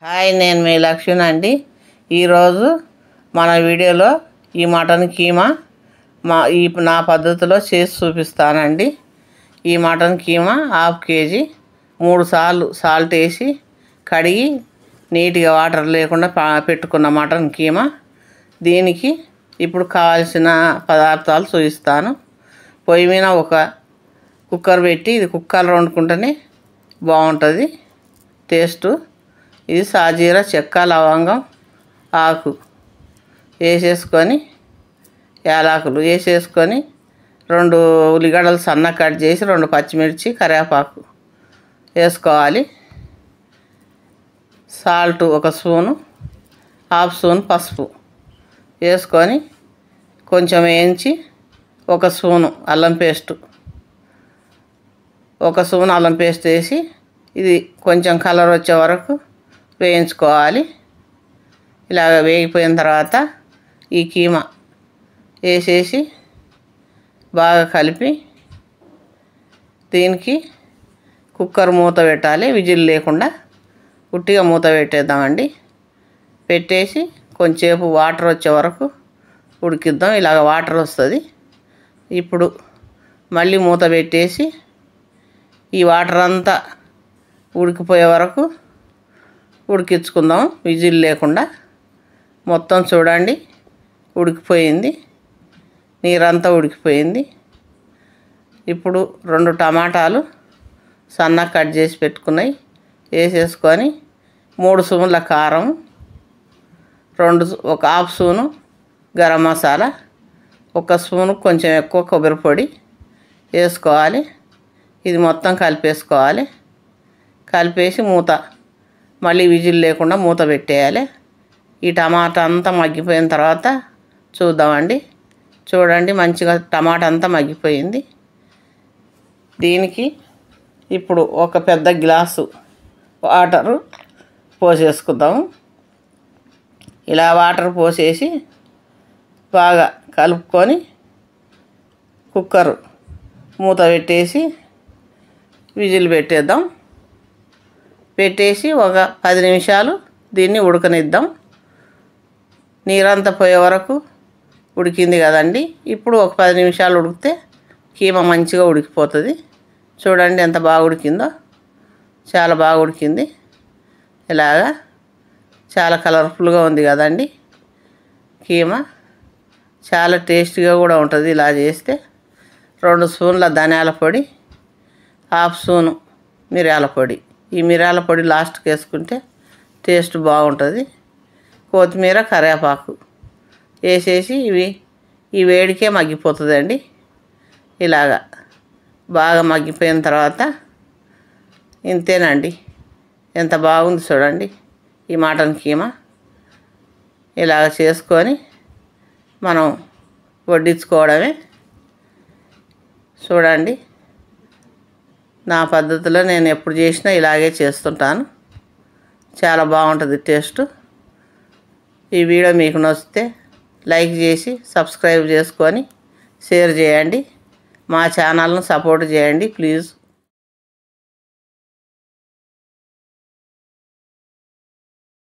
Hi, నేను మీ లక్ష్మణ్ అండి. ఈరోజు మన వీడియోలో ఈ మటన్ కీమా నా పద్ధతిలో చేసి చూపిస్తానండి. ఈ మటన్ కీమా హాఫ్ కేజీ 3 సార్లు సాల్ట్ వేసి కడిగి నీట్గా వాటర్ లేకుండా పెట్టుకున్న మటన్ కీమా. దీనికి ఇప్పుడు కావాల్సిన పదార్థాలు చూపిస్తాను. పొయ్యి మీద ఒక కుక్కర్ పెట్టి ఇది కుక్కర్లో వండుకుంటేనే బాగుంటుంది టేస్టు. ఇది సాజీర, చెక్క, లవంగం, ఆకు వేసేసుకొని, యాలకులు వేసేసుకొని 2 ఉల్లిగడ్డలు సన్న కట్ చేసి 2 పచ్చిమిర్చి, కరివేపాకు వేసుకోవాలి. సాల్ట్ 1 స్పూను, హాఫ్ స్పూన్ పసుపు వేసుకొని కొంచెం వేయించి 1 స్పూను అల్లం పేస్టు, 1 స్పూన్ అల్లం పేస్ట్ వేసి ఇది కొంచెం కలర్ వచ్చే వరకు వేయించుకోవాలి. ఇలాగ వేగిపోయిన తర్వాత ఈ కీమా వేసేసి బాగా కలిపి దీనికి కుక్కర్ మూత పెట్టాలి. విజిల్ లేకుండా ఉట్టిగా మూత పెట్టేద్దామండి. పెట్టేసి కొంచెంసేపు వాటర్ వచ్చే వరకు ఉడికిద్దాం. ఇలాగ వాటర్ వస్తుంది. ఇప్పుడు మళ్ళీ మూత పెట్టేసి ఈ వాటర్ అంతా ఉడికిపోయే వరకు ఉడికించుకుందాం విజిల్ లేకుండా. మొత్తం చూడండి ఉడికిపోయింది, నీరంతా ఉడికిపోయింది. ఇప్పుడు 2 టమాటాలు సన్నగా కట్ చేసి పెట్టుకున్నాయి వేసేసుకొని 3 స్పూన్ల కారం, 1 half spoon garam masala, 1 spoon కొంచెం ఎక్కువ కొబ్బరి పొడి వేసుకోవాలి. ఇది మొత్తం కలిపేసుకోవాలి. కలిపేసి మూత మళ్ళీ విజిల్ లేకుండా మూత పెట్టేయాలి. ఈ టమాటా అంతా మగ్గిపోయిన తర్వాత చూద్దామండి. చూడండి మంచిగా టమాటా అంతా మగ్గిపోయింది. దీనికి ఇప్పుడు ఒక పెద్ద గ్లాసు వాటరు పోసేసుకుందాము. ఇలా వాటర్ పోసేసి బాగా కలుపుకొని కుక్కర్ మూత పెట్టేసి విజిల్ పెట్టేద్దాం. పెట్టేసి ఒక 10 నిమిషాలు దీన్ని ఉడకనిద్దాం. నీరంతా పోయే వరకు ఉడికింది కదండి. ఇప్పుడు ఒక 10 నిమిషాలు ఉడికితే కీమా మంచిగా ఉడికిపోతుంది. చూడండి ఎంత బాగా ఉడికిందో, చాలా బాగా ఉడికింది. ఇలాగా చాలా కలర్ఫుల్గా ఉంది కదండి కీమా. చాలా టేస్టీగా కూడా ఉంటుంది ఇలా చేస్తే. 2 స్పూన్ల ధనియాల పొడి, హాఫ్ స్పూను మిరియాల పొడి. ఈ మిరియాల పొడి లాస్ట్కి వేసుకుంటే టేస్ట్ బాగుంటుంది. కొత్తిమీర, కరివేపాకు వేసేసి ఈ వేడికే మగ్గిపోతుందండి. ఇలాగా బాగా మగ్గిపోయిన తర్వాత ఇంతేనండి. ఎంత బాగుంది చూడండి ఈ మటన్ కీమా. ఇలాగ చేసుకొని మనం వడ్డించుకోవడమే. చూడండి నా పద్ధతిలో నేను ఎప్పుడు చేసినా ఇలాగే చేస్తుంటాను. చాలా బాగుంటుంది టేస్ట్. ఈ వీడియో మీకు నచ్చితే లైక్ చేసి సబ్స్క్రైబ్ చేసుకొని షేర్ చేయండి. మా ఛానల్ను సపోర్ట్ చేయండి ప్లీజ్.